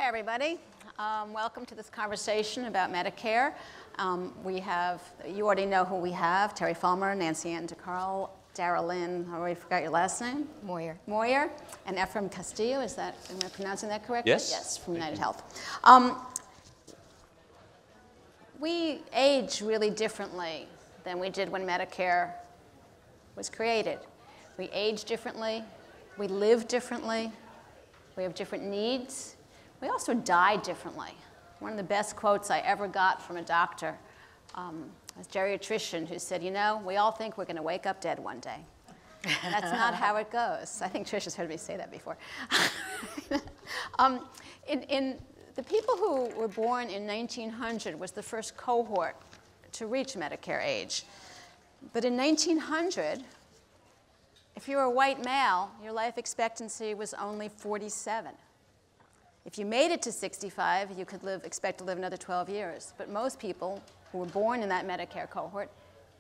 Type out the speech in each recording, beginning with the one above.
everybody. Welcome to this conversation about Medicare. You already know who we have: Terry Fulmer, Nancy Ann DeCarl, Dara Lynn, I already forgot your last name. Moyer, and Efrem Castillo. Am I pronouncing that correctly? Yes. Yes, from United Health. We age really differently than we did when Medicare was created. We age differently, we live differently, we have different needs. We also die differently. One of the best quotes I ever got from a doctor, a geriatrician who said, you know, we all think we're going to wake up dead one day. And that's not how it goes. I think Trish has heard me say that before. The people who were born in 1900 was the first cohort to reach Medicare age. But in 1900, if you were a white male, your life expectancy was only 47. If you made it to 65, you could expect to live another 12 years. But most people who were born in that Medicare cohort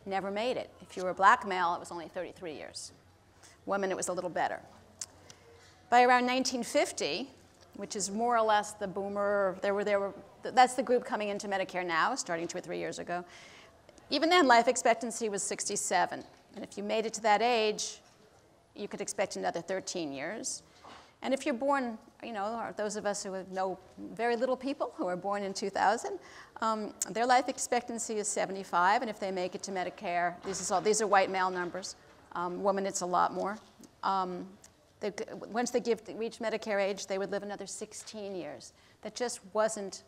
never made it. If you were a black male, it was only 33 years. Women, it was a little better. By around 1950, which is more or less the boomer, that's the group coming into Medicare now, starting 2 or 3 years ago. Even then, life expectancy was 67. And if you made it to that age, you could expect another 13 years. And if you're born, you know, those of us who know very little people who are born in 2000, their life expectancy is 75, and if they make it to Medicare, these are white male numbers. Women, it's a lot more. Once they reach Medicare age, they would live another 16 years. That just wasn't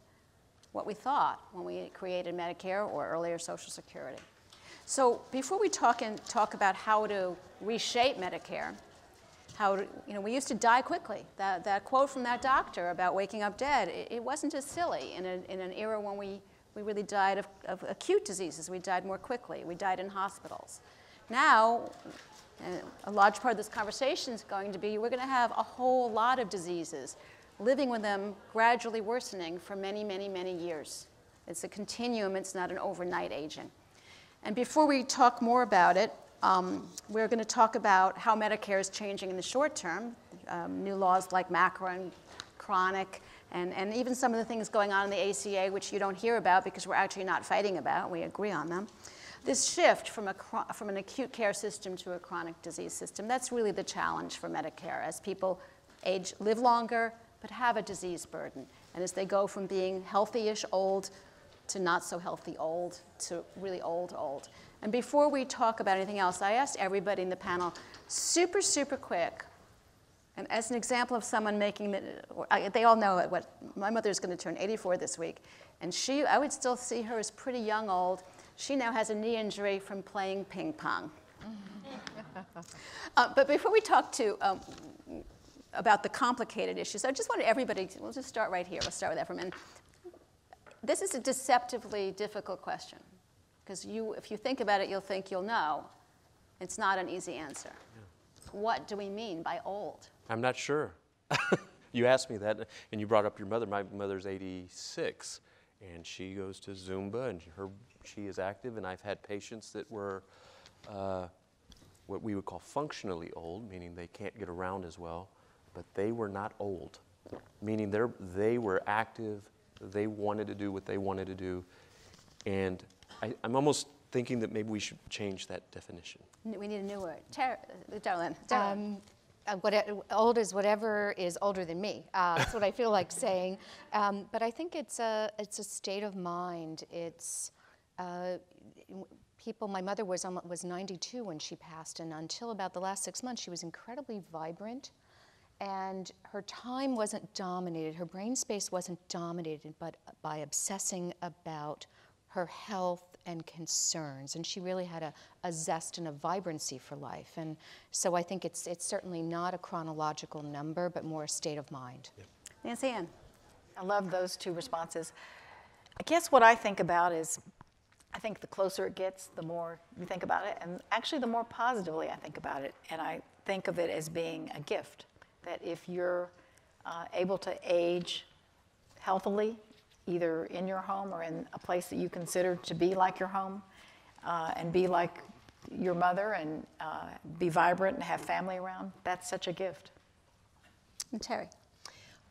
what we thought when we created Medicare or earlier Social Security. So before we talk about how to reshape Medicare, we used to die quickly. That quote from that doctor about waking up dead, it wasn't as silly in an era when we really died of acute diseases. We died more quickly. We died in hospitals. Now, a large part of this conversation is going to be we're going to have a whole lot of diseases, living with them gradually worsening for many, many, many years. It's a continuum. It's not an overnight aging. And before we talk more about it, we're going to talk about how Medicare is changing in the short term, new laws like macro and chronic, and even some of the things going on in the ACA, which you don't hear about because we're actually not fighting about. We agree on them. This shift from an acute care system to a chronic disease system, that's really the challenge for Medicare as people live longer but have a disease burden. And as they go from being healthy-ish old to not so healthy old to really old. And before we talk about anything else, I asked everybody in the panel, super, super quick, and as an example of someone they all know what my mother's going to turn 84 this week, and I would still see her as pretty young old. She now has a knee injury from playing ping pong. But before we talk about the complicated issues, I just wanted everybody, we'll just start right here. Let's start with Efrem. This is a deceptively difficult question, because if you think about it, you'll think you'll know. It's not an easy answer. Yeah. What do we mean by old? I'm not sure. You asked me that, and you brought up your mother. My mother's 86, and she goes to Zumba, and she is active, and I've had patients that were what we would call functionally old, meaning they can't get around as well, but they were not old, meaning they were active. They wanted to do what they wanted to do. And I'm almost thinking that maybe we should change that definition. We need a new word. Darlene. Old is whatever is older than me. That's what I feel like saying. But I think it's a state of mind. It's people. My mother was 92 when she passed, and until about the last 6 months, she was incredibly vibrant. And her time wasn't dominated, her brain space wasn't dominated by obsessing about her health and concerns. And she really had a zest and a vibrancy for life. And so I think it's certainly not a chronological number, but more a state of mind. Yep. Nancy Ann. I love those two responses. I guess what I think about is, I think the closer it gets, the more you think about it. And actually, the more positively I think about it. And I think of it as being a gift. That if you're able to age healthily, either in your home or in a place that you consider to be like your home, and be like your mother and be vibrant and have family around, that's such a gift. And Terry.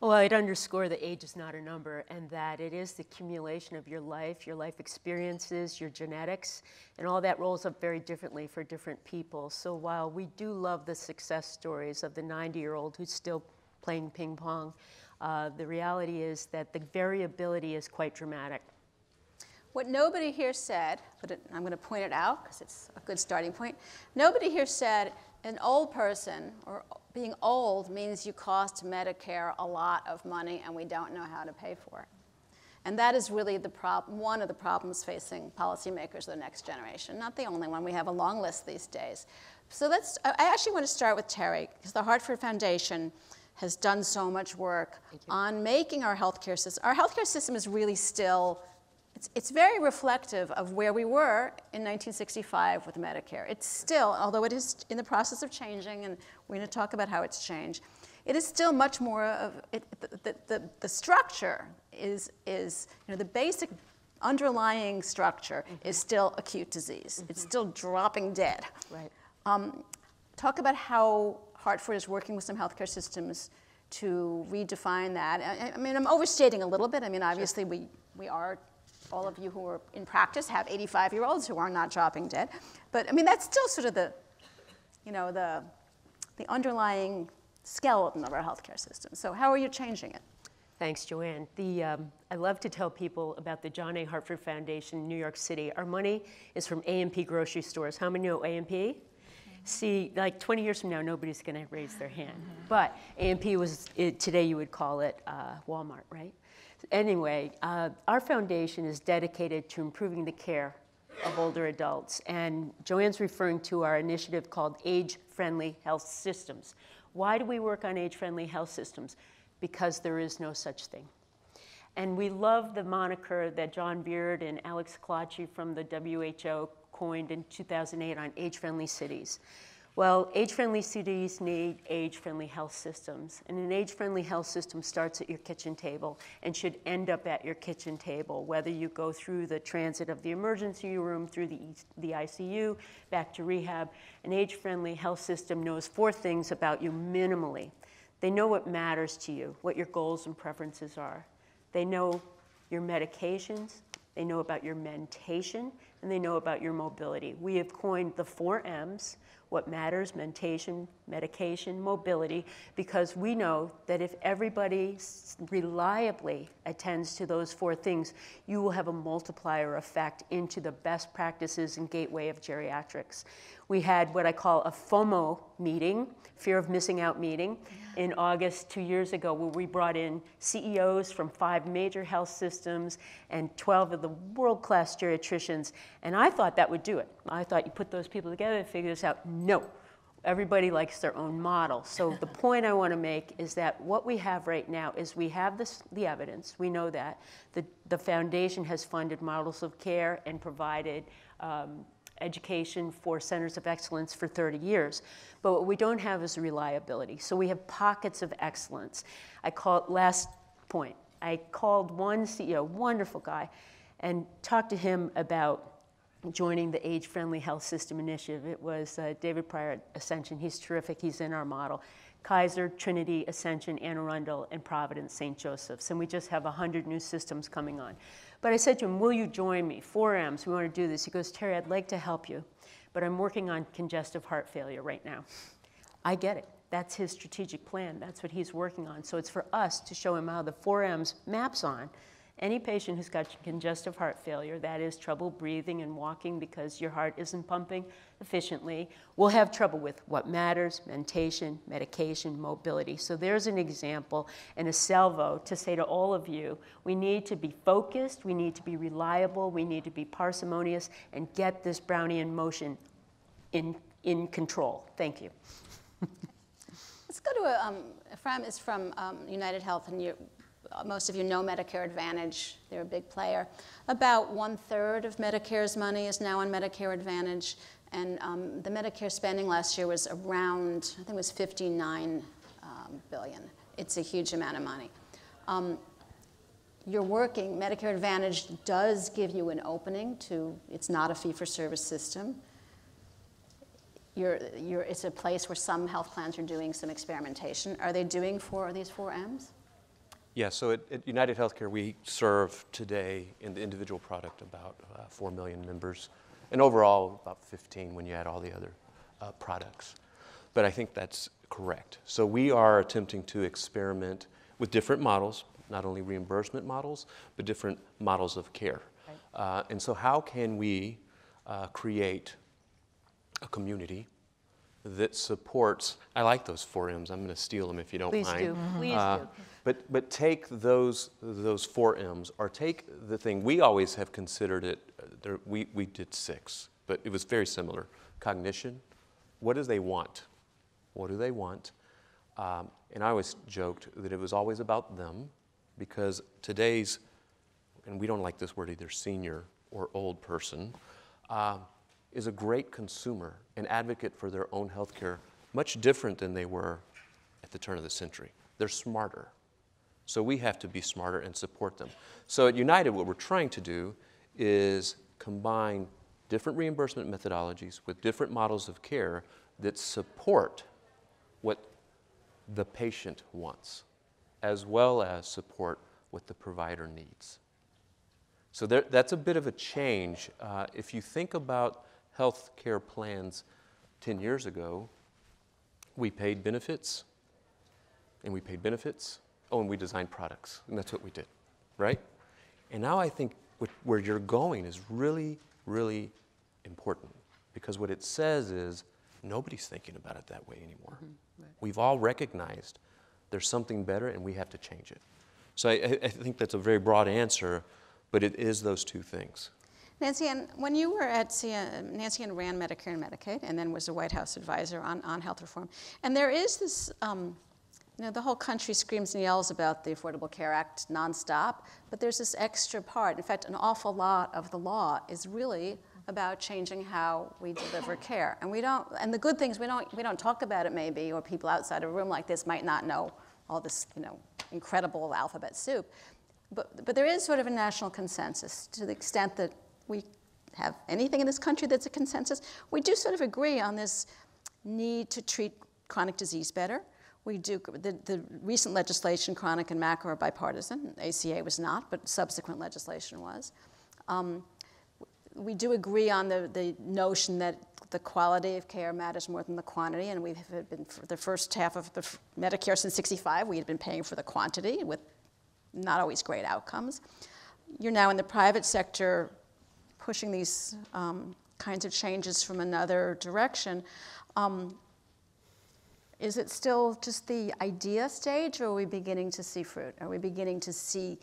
Well, I'd underscore that age is not a number and that it is the accumulation of your life experiences, your genetics, and all that rolls up very differently for different people. So while we do love the success stories of the 90-year-old who's still playing ping pong, the reality is that the variability is quite dramatic. What nobody here said, but I'm going to point it out because it's a good starting point. Nobody here said an old person or being old means you cost Medicare a lot of money and we don't know how to pay for it. And that is really the one of the problems facing policymakers of the next generation. Not the only one. We have a long list these days. So I actually want to start with Terry, because the Hartford Foundation has done so much work on making our healthcare system. Our healthcare system is really still, it's very reflective of where we were in 1965 with Medicare. It's still, although it is in the process of changing, and we're going to talk about how it's changed, it is still much more of, the structure is the basic underlying structure is still acute disease. It's still dropping dead. Right. Talk about how Hartford is working with some healthcare systems to redefine that. I mean, I'm overstating a little bit. I mean, obviously we are, all of you who are in practice have 85-year-olds who are not dropping dead. But I mean, that's still sort of the underlying skeleton of our healthcare system. So how are you changing it? Thanks, Joanne. I love to tell people about the John A. Hartford Foundation in New York City. Our money is from A&P grocery stores. How many know A&P? See, like 20 years from now, nobody's going to raise their hand. But A&P was, today you would call it Walmart, right? Anyway, our foundation is dedicated to improving the care of older adults. And Joanne's referring to our initiative called Age-Friendly Health Systems. Why do we work on age-friendly health systems? Because there is no such thing. And we love the moniker that John Beard and Alex Colacci from the WHO coined in 2008 on age-friendly cities. Well, age-friendly cities need age-friendly health systems. And an age-friendly health system starts at your kitchen table and should end up at your kitchen table, whether you go through the transit of the emergency room, through the ICU, back to rehab. An age-friendly health system knows 4 things about you minimally. They know what matters to you, what your goals and preferences are. They know your medications, they know about your mentation, and they know about your mobility. We have coined the 4 M's, what matters, mentation, medication, mobility, because we know that if everybody reliably attends to those 4 things, you will have a multiplier effect into the best practices and gateway of geriatrics. We had what I call a FOMO meeting, fear of missing out meeting, in August 2 years ago, where we brought in CEOs from 5 major health systems and 12 of the world-class geriatricians, and I thought that would do it. I thought you put those people together and figure this out. No, everybody likes their own model. So the point I want to make is that what we have right now is we have the evidence, we know that. The foundation has funded models of care and provided education for centers of excellence for 30 years. But what we don't have is reliability. So we have pockets of excellence. Last point, I called one CEO, wonderful guy, and talked to him about joining the Age-Friendly Health System Initiative. It was David Pryor at Ascension. He's terrific, he's in our model. Kaiser, Trinity, Ascension, Anne Arundel, and Providence, St. Joseph's. And we just have 100 new systems coming on. But I said to him, will you join me? 4 M's, we want to do this. He goes, Terry, I'd like to help you, but I'm working on congestive heart failure right now. I get it. That's his strategic plan. That's what he's working on. So it's for us to show him how the 4 M's maps on. Any patient who's got congestive heart failure, that is trouble breathing and walking because your heart isn't pumping efficiently, will have trouble with what matters, mentation, medication, mobility. So there's an example and a salvo to say to all of you, we need to be focused, we need to be reliable, we need to be parsimonious, and get this Brownian motion in control. Thank you. Let's go to Efrem is from United Health, and most of you know Medicare Advantage. They're a big player. About 1/3 of Medicare's money is now on Medicare Advantage, and the Medicare spending last year was around, I think it was $59 billion. It's a huge amount of money. You're working, Medicare Advantage does give you an opening to, it's not a fee-for-service system. It's a place where some health plans are doing some experimentation. Are they doing these 4 M's? Yeah, so at United Healthcare, we serve today in the individual product about 4 million members, and overall about 15 when you add all the other products. But I think that's correct. So we are attempting to experiment with different models, not only reimbursement models, but different models of care. Right. And so how can we create a community that supports, I like those 4 M's, I'm going to steal them if you don't Please mind. do. Please do. But take those 4 M's, or take the thing, we always have considered it, we did 6, but it was very similar. Cognition, what do they want? What do they want? And I always joked that it was always about them, because today's, and we don't like this word either, senior or old person, is a great consumer, an advocate for their own health care, much different than they were at the turn of the century. They're smarter. So we have to be smarter and support them. So at United, what we're trying to do is combine different reimbursement methodologies with different models of care that support what the patient wants, as well as support what the provider needs. So that's a bit of a change. If you think about health care plans 10 years ago, we paid benefits, and we paid benefits, and we designed products, and that's what we did, right? And now I think where you're going is really, really important, because what it says is nobody's thinking about it that way anymore. Mm-hmm. Right. We've all recognized there's something better, and we have to change it. So I think that's a very broad answer, but it is those 2 things. Nancy Ann, when you were at Nancy Ann ran Medicare and Medicaid, and then was a White House advisor on health reform. And there is this, the whole country screams and yells about the Affordable Care Act nonstop, but there's this extra part. In fact, an awful lot of the law is really about changing how we deliver care. And we don't, and the good things, we don't talk about it maybe, or people outside a room like this might not know all this, incredible alphabet soup. But there is sort of a national consensus to the extent that we have anything in this country that's a consensus. We do sort of agree on this need to treat chronic disease better. We do, the recent legislation, chronic and macro, are bipartisan. ACA was not, but subsequent legislation was. We do agree on the notion that the quality of care matters more than the quantity, and we've been, for the first half of the Medicare since '65, we had been paying for the quantity with not always great outcomes. You're now in the private sector pushing these kinds of changes from another direction. Is it still just the idea stage, or are we beginning to see fruit? Are we beginning to see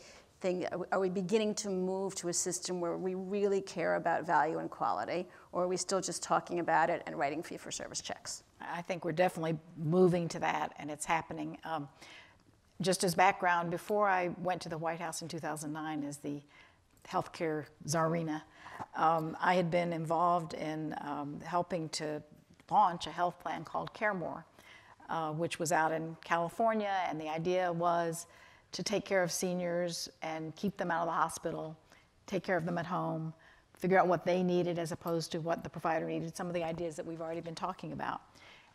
are we beginning to move to a system where we really care about value and quality, or are we still just talking about it and writing fee-for-service checks? I think we're definitely moving to that, and it's happening. Just as background, before I went to the White House in 2009 as the healthcare czarina, I had been involved in helping to launch a health plan called Care More, which was out in California, and the idea was to take care of seniors and keep them out of the hospital, take care of them at home, figure out what they needed as opposed to what the provider needed, some of the ideas that we've already been talking about.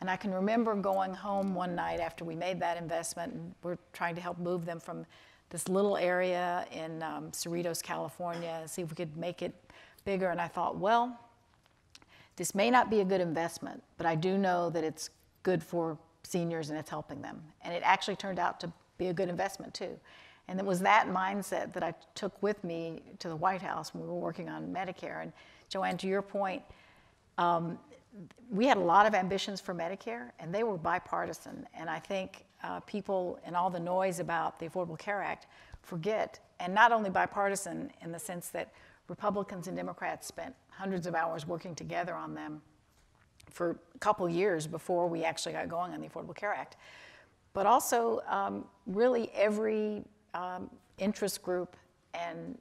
And I can remember going home one night after we made that investment, and we're trying to help move them from this little area in Cerritos, California, and see if we could make it bigger. And I thought, well, this may not be a good investment, but I do know that it's good for seniors and it's helping them. And it actually turned out to be a good investment too. And it was that mindset that I took with me to the White House when we were working on Medicare. And Joanne, to your point, we had a lot of ambitions for Medicare, and they were bipartisan. And I think people, in all the noise about the Affordable Care Act, forget, and not only bipartisan in the sense that Republicans and Democrats spent hundreds of hours working together on them for a couple years before we actually got going on the Affordable Care Act, but also really every interest group and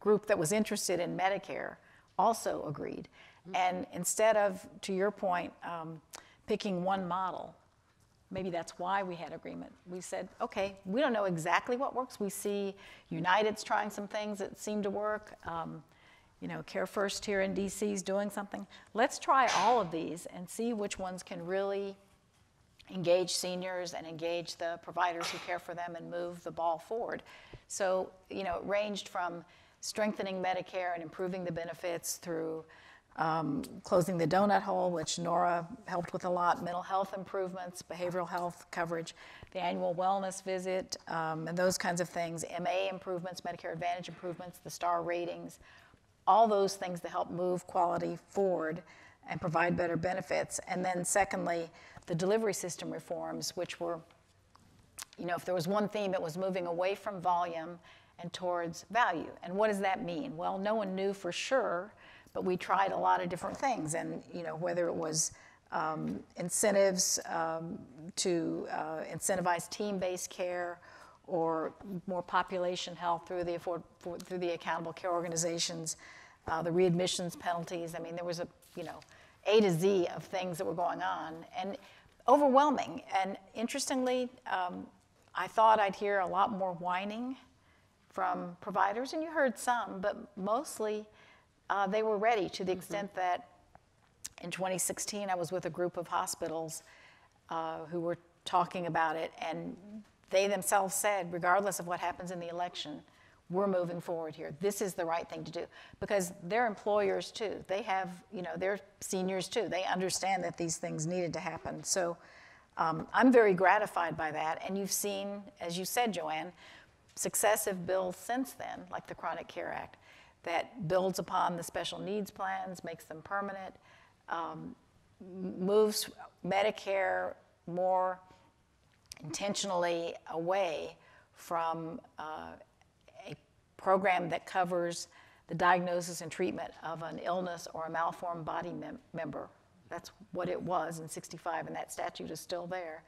group that was interested in Medicare also agreed. Mm-hmm. And instead of, to your point, picking one model, maybe that's why we had agreement. We said, okay, we don't know exactly what works. We see United's trying some things that seem to work. Care First here in DC is doing something. Let's try all of these and see which ones can really engage seniors and engage the providers who care for them and move the ball forward. So, it ranged from strengthening Medicare and improving the benefits through closing the donut hole, which Nora helped with a lot, mental health improvements, behavioral health coverage, the annual wellness visit, and those kinds of things, MA improvements, Medicare Advantage improvements, the star ratings, all those things to help move quality forward and provide better benefits. And then secondly, the delivery system reforms, which were, if there was one theme, it was moving away from volume and towards value. And what does that mean? Well, no one knew for sure, but we tried a lot of different things. And, whether it was incentives to incentivize team-based care or more population health through the accountable care organizations, the readmissions penalties. I mean, there was A to Z of things that were going on, and overwhelming. And interestingly, I thought I'd hear a lot more whining from providers, and you heard some, but mostly they were ready, to the extent that in 2016 I was with a group of hospitals who were talking about it, and they themselves said, regardless of what happens in the election, we're moving forward here. This is the right thing to do, because they're employers too. They have, they're seniors too. They understand that these things needed to happen. So I'm very gratified by that. And you've seen, as you said, Joanne, successive bills since then, like the Chronic Care Act, that builds upon the special needs plans, makes them permanent, moves Medicare more intentionally away from a program that covers the diagnosis and treatment of an illness or a malformed body member. That's what it was in '65, and that statute is still there,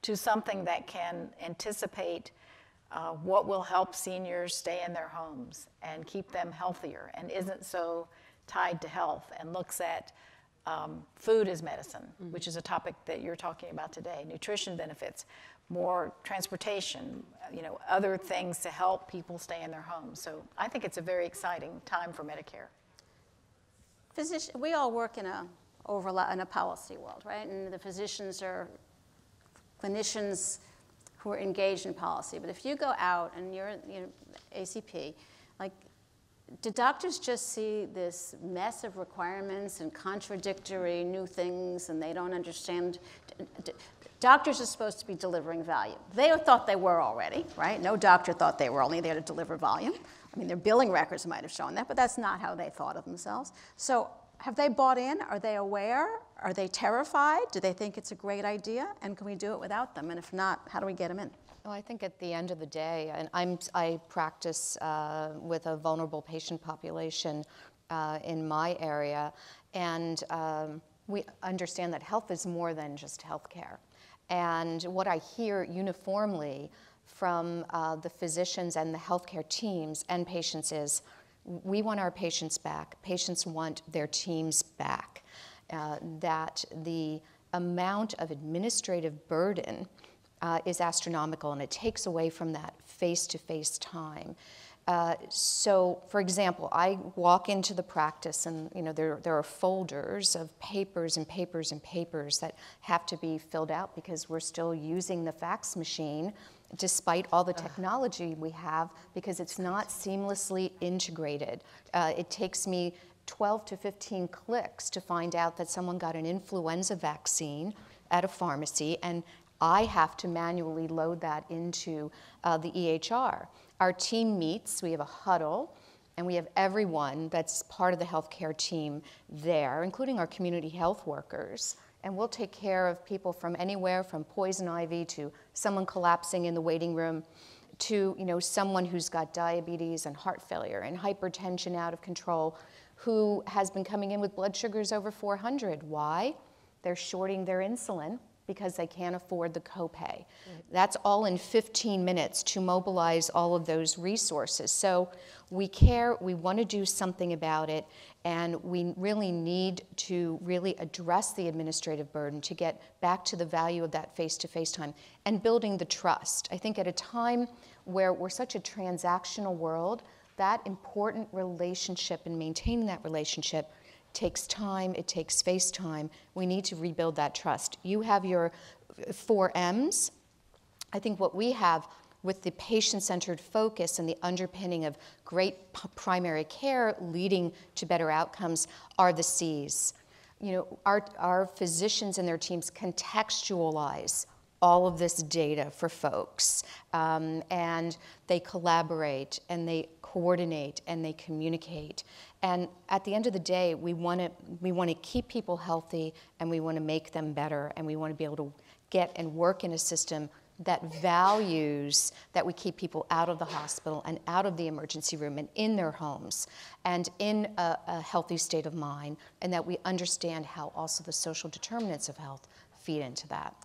to something that can anticipate what will help seniors stay in their homes and keep them healthier, and isn't so tied to health, and looks at food as medicine, which is a topic that you're talking about today, nutrition benefits, more transportation, other things to help people stay in their homes. So I think it's a very exciting time for Medicare. We all work in a policy world, right? And the physicians are clinicians who are engaged in policy. But if you go out and you're ACP, do doctors just see this mess of requirements and contradictory new things, and they don't understand? Doctors are supposed to be delivering value. They thought they were already, right? No doctor thought they were only there to deliver volume. I mean, their billing records might have shown that, but that's not how they thought of themselves. So have they bought in? Are they aware? Are they terrified? Do they think it's a great idea? And can we do it without them? And if not, how do we get them in? Well, I think at the end of the day, and I practice with a vulnerable patient population in my area, and we understand that health is more than just healthcare. And what I hear uniformly from the physicians and the healthcare teams and patients is, we want our patients back. Patients want their teams back. That the amount of administrative burden is astronomical, and it takes away from that face-to-face time. So, for example, I walk into the practice, and there are folders of papers and papers and papers that have to be filled out because we're still using the fax machine, despite all the technology we have, because it's not seamlessly integrated. It takes me 12 to 15 clicks to find out that someone got an influenza vaccine at a pharmacy, and I have to manually load that into the EHR. Our team meets, we have a huddle, and we have everyone that's part of the healthcare team there, including our community health workers. And we'll take care of people from anywhere from poison ivy to someone collapsing in the waiting room to someone who's got diabetes and heart failure and hypertension out of control, who has been coming in with blood sugars over 400. Why? They're shorting their insulin because they can't afford the copay. Right. That's all in 15 minutes to mobilize all of those resources. So we care, we want to do something about it, and we really need to really address the administrative burden to get back to the value of that face-to-face time and building the trust. I think at a time where we're such a transactional world, that important relationship and maintaining that relationship takes time, it takes face time. We need to rebuild that trust. You have your 4 M's. I think what we have with the patient-centered focus and the underpinning of great primary care leading to better outcomes are the C's. You know, our physicians and their teams contextualize all of this data for folks, and they collaborate, and they coordinate, and they communicate. And at the end of the day, we want to keep people healthy, and we want to make them better, and we want to be able to get and work in a system that values that we keep people out of the hospital and out of the emergency room and in their homes and in a healthy state of mind, and that we understand how also the social determinants of health feed into that.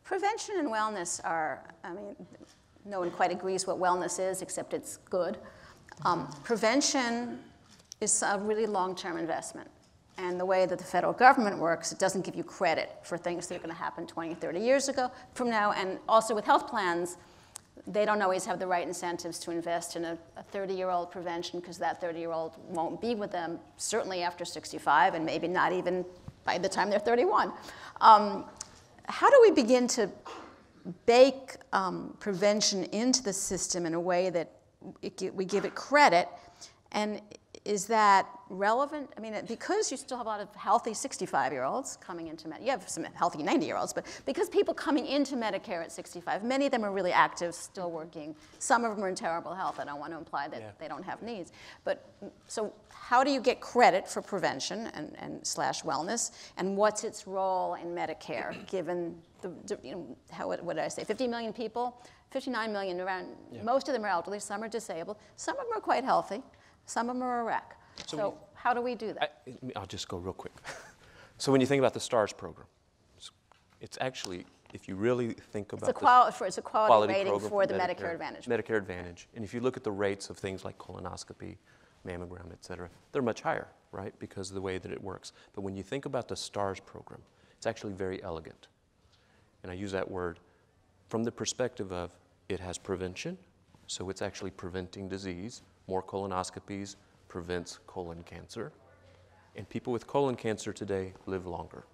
Prevention and wellness are, I mean, no one quite agrees what wellness is, except it's good. Prevention is a really long-term investment. And the way that the federal government works, it doesn't give you credit for things that are going to happen 20, 30 years from now. And also with health plans, they don't always have the right incentives to invest in a 30-year-old prevention, because that 30-year-old won't be with them, certainly after 65, and maybe not even by the time they're 31. How do we begin to bake prevention into the system in a way that we give it credit? And is that relevant? I mean, because you still have a lot of healthy 65-year-olds coming into Medicare. You have some healthy 90-year-olds, but because people coming into Medicare at 65, many of them are really active, still working. Some of them are in terrible health. I don't want to imply that they don't have needs. But so how do you get credit for prevention and slash wellness? And what's its role in Medicare, given what did I say, 50 million people? 59 million around, most of them are elderly, some are disabled, some of them are quite healthy. Some of them are a wreck. So how do we do that? I'll just go real quick. So when you think about the STARS program, it's actually, if you really think about it's a quality rating for the Medicare Advantage. Medicare Advantage. And if you look at the rates of things like colonoscopy, mammogram, et cetera, they're much higher, right, because of the way that it works. But when you think about the STARS program, it's actually very elegant. And I use that word from the perspective of it has prevention, so it's actually preventing disease. More colonoscopies prevents colon cancer. And people with colon cancer today live longer.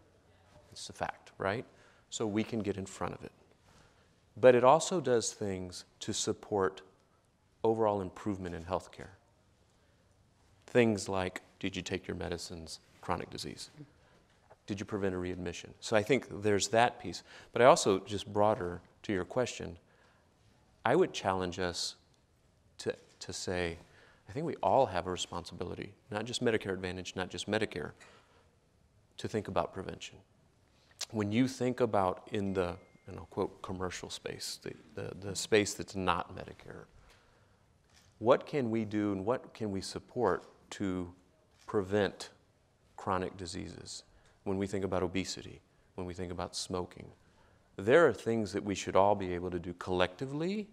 It's a fact, right? So we can get in front of it. But it also does things to support overall improvement in healthcare. Things like, did you take your medicines, chronic disease? Did you prevent a readmission? So I think there's that piece. But I also, just broader to your question, I would challenge us to say, I think we all have a responsibility, not just Medicare Advantage, not just Medicare, to think about prevention. When you think about in the, and I'll quote, commercial space, the space that's not Medicare, what can we do and what can we support to prevent chronic diseases? When we think about obesity, when we think about smoking, there are things that we should all be able to do collectively.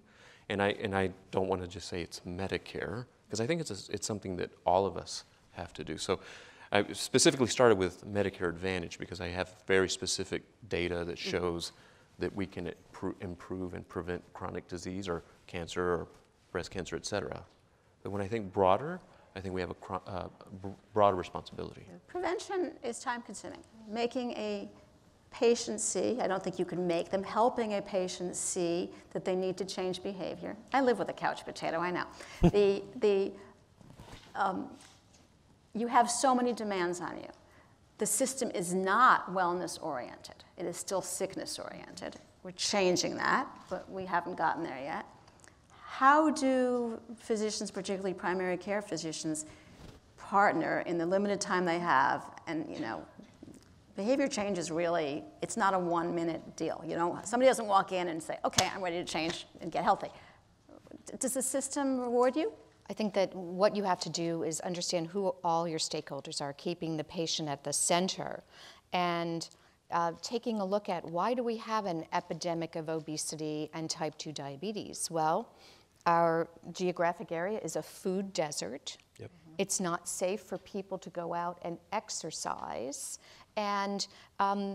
And I don't want to just say it's Medicare, because I think it's something that all of us have to do. So I specifically started with Medicare Advantage because I have very specific data that shows that we can improve and prevent chronic disease or cancer or breast cancer, et cetera. But when I think broader, I think we have a broader responsibility. Prevention is time-consuming. Making a patient see, I don't think you can make them, helping a patient see that they need to change behavior. I live with a couch potato, I know. You have so many demands on you. The system is not wellness-oriented. It is still sickness-oriented. We're changing that, but we haven't gotten there yet. How do physicians, particularly primary care physicians, partner in the limited time they have? And behavior change is really, it's not a 1-minute deal. Somebody doesn't walk in and say, okay, I'm ready to change and get healthy. Does the system reward you? I think that what you have to do is understand who all your stakeholders are, keeping the patient at the center, and taking a look at why do we have an epidemic of obesity and type 2 diabetes? Well, our geographic area is a food desert. Yep. It's not safe for people to go out and exercise. And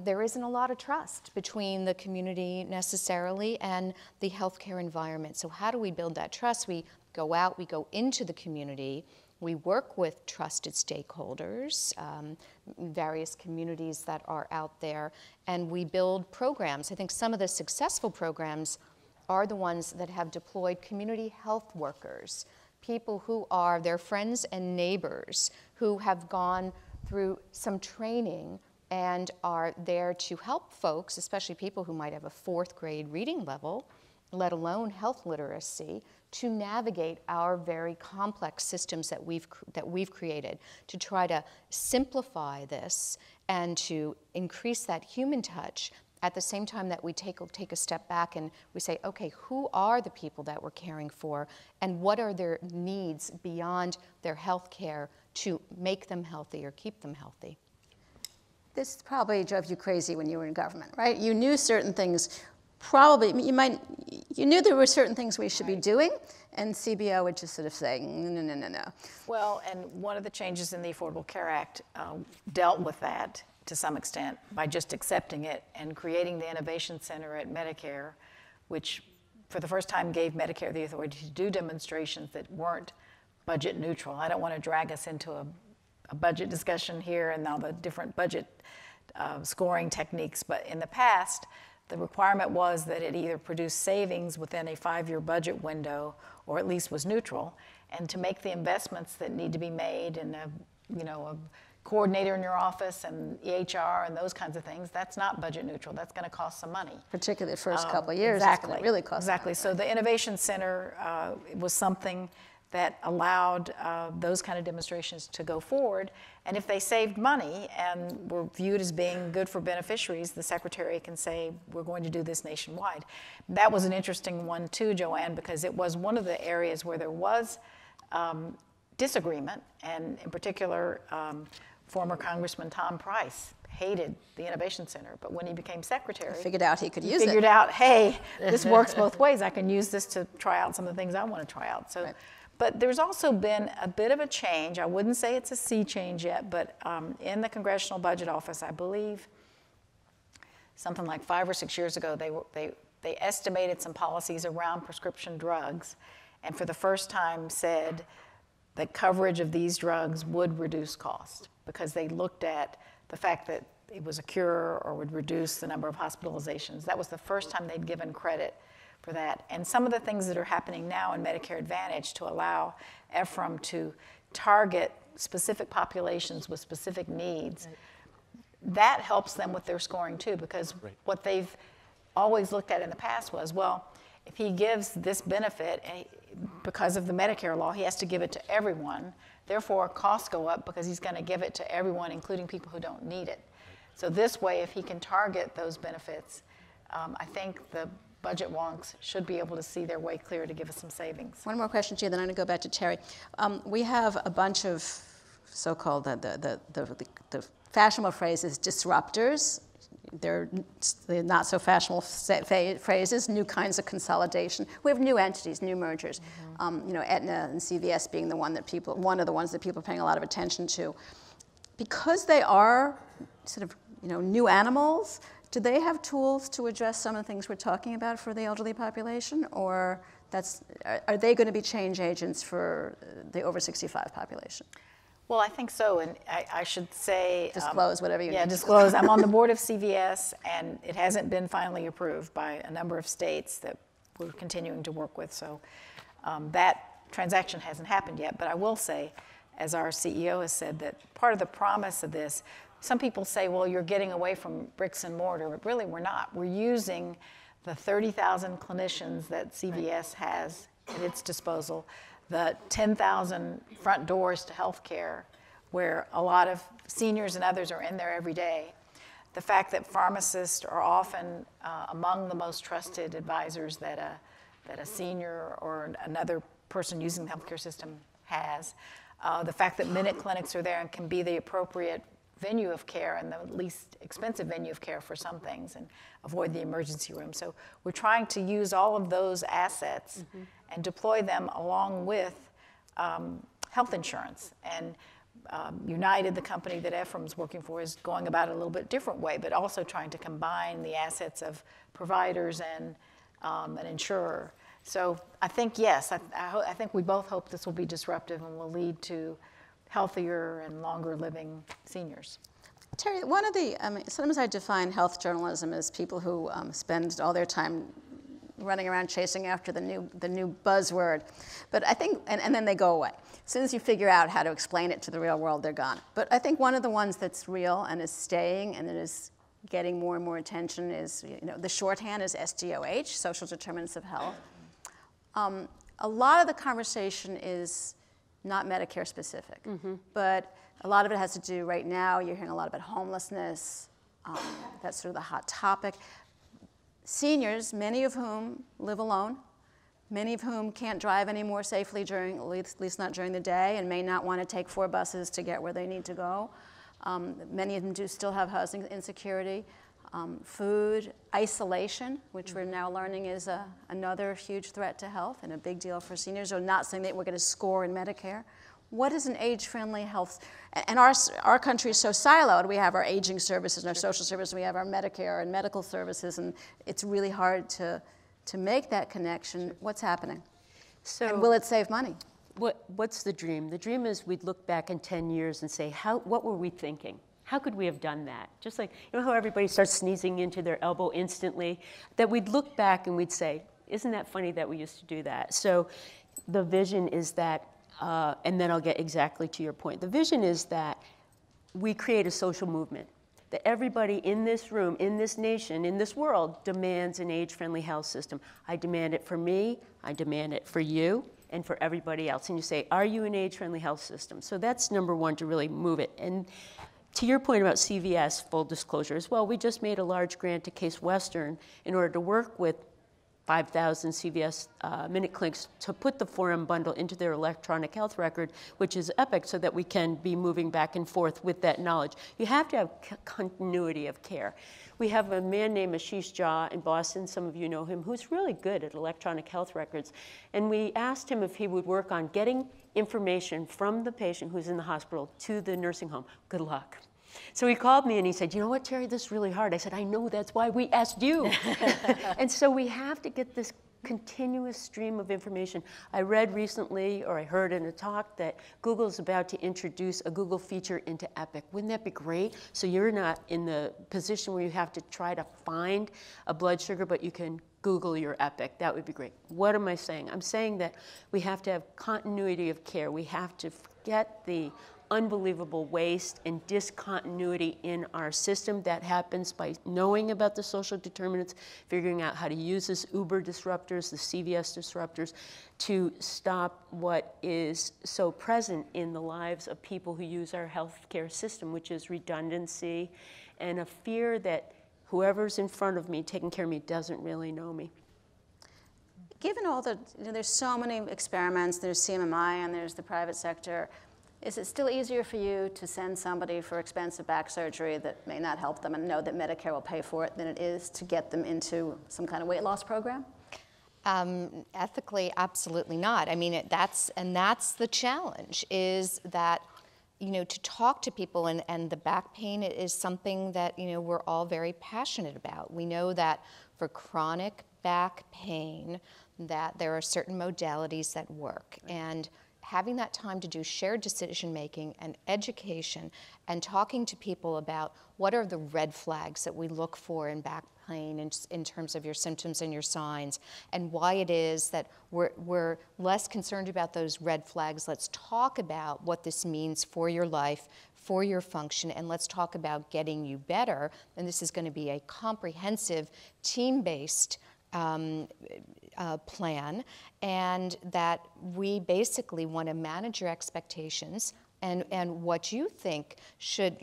there isn't a lot of trust between the community necessarily and the healthcare environment. So how do we build that trust? We go out, we go into the community, We work with trusted stakeholders, various communities that are out there, and we build programs. I think some of the successful programs are the ones that have deployed community health workers, people who are their friends and neighbors, who have gone through some training and are there to help folks, especially people who might have a 4th grade reading level, let alone health literacy, to navigate our very complex systems that we've created, to try to simplify this and to increase that human touch at the same time that we take a step back and we say, okay, who are the people that we're caring for and what are their needs beyond their health care to make them healthy or keep them healthy? This probably drove you crazy when you were in government, right? You knew certain things, probably, you knew there were certain things we should be doing, and CBO would just sort of say, no, no, no, no. Well, and one of the changes in the Affordable Care Act dealt with that to some extent by just accepting it and creating the Innovation Center at Medicare, which for the first time gave Medicare the authority to do demonstrations that weren't budget neutral. I don't want to drag us into a budget discussion here and all the different budget scoring techniques, but in the past, the requirement was that it either produced savings within a 5-year budget window or at least was neutral, and to make the investments that need to be made in a coordinator in your office and EHR and those kinds of things, that's not budget neutral. That's going to cost some money. Particularly the first couple of years, exactly. It's going to really cost Exactly. money. So the Innovation Center was something that allowed those kind of demonstrations to go forward. And if they saved money and were viewed as being good for beneficiaries, the secretary can say, we're going to do this nationwide. That was an interesting one too, Joanne, because it was one of the areas where there was disagreement, and in particular, former Congressman Tom Price hated the Innovation Center, but when he became secretary, figured out he could use it. Figured out, hey, this works both ways. I can use this to try out some of the things I want to try out. So, right. But there's also been a bit of a change. I wouldn't say it's a sea change yet, but in the Congressional Budget Office, I believe something like 5 or 6 years ago, they estimated some policies around prescription drugs, and for the first time said that coverage of these drugs would reduce cost, because they looked at the fact that it was a cure or would reduce the number of hospitalizations. That was the first time they'd given credit for that. And some of the things that are happening now in Medicare Advantage to allow Efrem to target specific populations with specific needs, right. That helps them with their scoring too, because right. What they've always looked at in the past was, well, if he gives this benefit, because of the Medicare law, he has to give it to everyone. Therefore, costs go up because he's going to give it to everyone, including people who don't need it. So this way, if he can target those benefits, I think the budget wonks should be able to see their way clear to give us some savings. One more question to you, then I'm going to go back to Terry. We have a bunch of so-called, the fashionable phrases, disruptors. They're not so fashionable phrases, new kinds of consolidation. We have new entities, new mergers. Mm-hmm. Aetna and CVS being one of the ones that people are paying a lot of attention to. Because they are sort of, new animals, do they have tools to address some of the things we're talking about for the elderly population, or are they going to be change agents for the over 65 population? Well, I think so, and I should say... Disclose whatever you need. Yeah, disclose. I'm on the board of CVS, and it hasn't been finally approved by a number of states that we're continuing to work with, so that transaction hasn't happened yet. But I will say, as our CEO has said, that part of the promise of this, some people say, well, you're getting away from bricks and mortar, but really we're not. We're using the 30,000 clinicians that CVS has at its disposal, the 10,000 front doors to healthcare, where a lot of seniors and others are in there every day. The fact that pharmacists are often among the most trusted advisors that a senior or another person using the healthcare system has. The fact that minute clinics are there and can be the appropriate venue of care and the least expensive venue of care for some things and avoid the emergency room. So we're trying to use all of those assets mm-hmm. and deploy them along with health insurance. And United, the company that Efrem's working for, is going about it a little bit different way, but also trying to combine the assets of providers and an insurer. So I think, yes, I think we both hope this will be disruptive and will lead to healthier and longer living seniors. Terry, sometimes I define health journalism as people who spend all their time running around chasing after the new buzzword. But I think, and then they go away. As soon as you figure out how to explain it to the real world, they're gone. But I think one of the ones that's real and is staying and that is getting more and more attention is, the shorthand is SDOH, Social Determinants of Health. A lot of the conversation is not Medicare specific, but a lot of it has to do right now, you're hearing a lot about homelessness, that's sort of the hot topic. Seniors, many of whom live alone, many of whom can't drive anymore safely at least not during the day, and may not want to take 4 buses to get where they need to go. Many of them do still have housing insecurity, food, isolation, which we're now learning is another huge threat to health and a big deal for seniors. So not saying that we're going to score in Medicare. What is an age-friendly health? And our country is so siloed. We have our aging services and our social services. We have our Medicare and medical services, and it's really hard to make that connection. What's happening? And will it save money? What's the dream? The dream is we'd look back in 10 years and say, what were we thinking? How could we have done that? Just like, how everybody starts sneezing into their elbow instantly, that we'd look back and we'd say, isn't that funny that we used to do that? So the vision is that, and then I'll get exactly to your point. The vision is that we create a social movement, that everybody in this room, in this nation, in this world demands an age-friendly health system. I demand it for me, I demand it for you, and for everybody else. And you say, are you an age-friendly health system? So that's number one, to really move it. And to your point about CVS, full disclosure as well, we just made a large grant to Case Western in order to work with 5,000 CVS Minute Clinics to put the 4M bundle into their electronic health record, which is Epic, so that we can be moving back and forth with that knowledge. You have to have continuity of care. We have a man named Ashish Jha in Boston, some of you know him, who's really good at electronic health records. And we asked him if he would work on getting information from the patient who's in the hospital to the nursing home. Good luck. So he called me and he said, you know what, Terry, this is really hard. I said, I know, that's why we asked you. And so we have to get this continuous stream of information. I read recently, or I heard in a talk, that Google's about to introduce a Google feature into Epic. Wouldn't that be great? So you're not in the position where you have to try to find a blood sugar, but you can Google your Epic. That would be great. What am I saying? I'm saying that we have to have continuity of care. We have to forget the unbelievable waste and discontinuity in our system. That happens by knowing about the social determinants, figuring out how to use this Uber disruptors, the CVS disruptors, to stop what is so present in the lives of people who use our healthcare system, which is redundancy and a fear that whoever's in front of me taking care of me doesn't really know me. Given all the, there's so many experiments, there's CMMI and there's the private sector, is it still easier for you to send somebody for expensive back surgery that may not help them and know that Medicare will pay for it than it is to get them into some kind of weight loss program? Ethically, absolutely not. I mean, that's the challenge, is that, to talk to people, and the back pain is something that, we're all very passionate about. We know that for chronic back pain, that there are certain modalities that work. And having that time to do shared decision making and education and talking to people about what are the red flags that we look for in back pain in terms of your symptoms and your signs, and why it is that we're less concerned about those red flags. Let's talk about what this means for your life, for your function, and let's talk about getting you better. And this is going to be a comprehensive, team-based plan, and that we basically want to manage your expectations and what you think should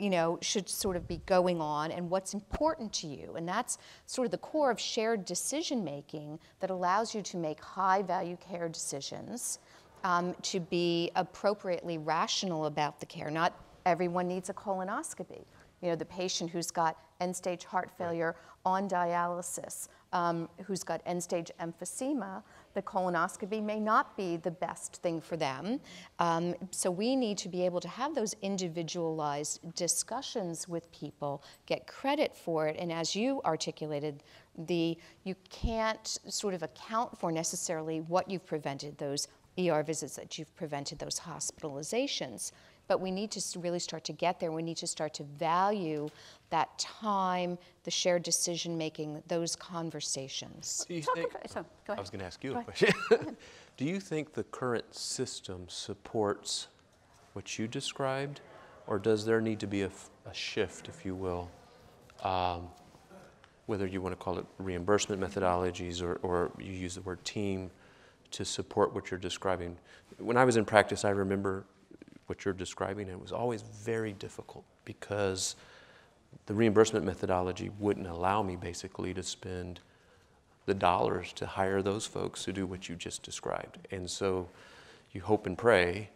sort of be going on and what's important to you. And that's sort of the core of shared decision making that allows you to make high value care decisions, to be appropriately rational about the care. Not everyone needs a colonoscopy. The patient who's got end-stage heart failure on dialysis, who's got end-stage emphysema, the colonoscopy may not be the best thing for them. So we need to be able to have those individualized discussions with people, get credit for it, and as you articulated You can't sort of account for necessarily what you've prevented, those ER visits that you've prevented, those hospitalizations. But we need to really start to get there. We need to start to value that time, the shared decision-making, those conversations. Do you Talk think, about, so, go ahead. I was going to ask you a question. Do you think the current system supports what you described, or does there need to be a shift, if you will, whether you want to call it reimbursement methodologies or you use the word team to support what you're describing? When I was in practice, I remember what you're describing, and it was always very difficult because the reimbursement methodology wouldn't allow me basically to spend the dollars to hire those folks to do what you just described. And so you hope and pray,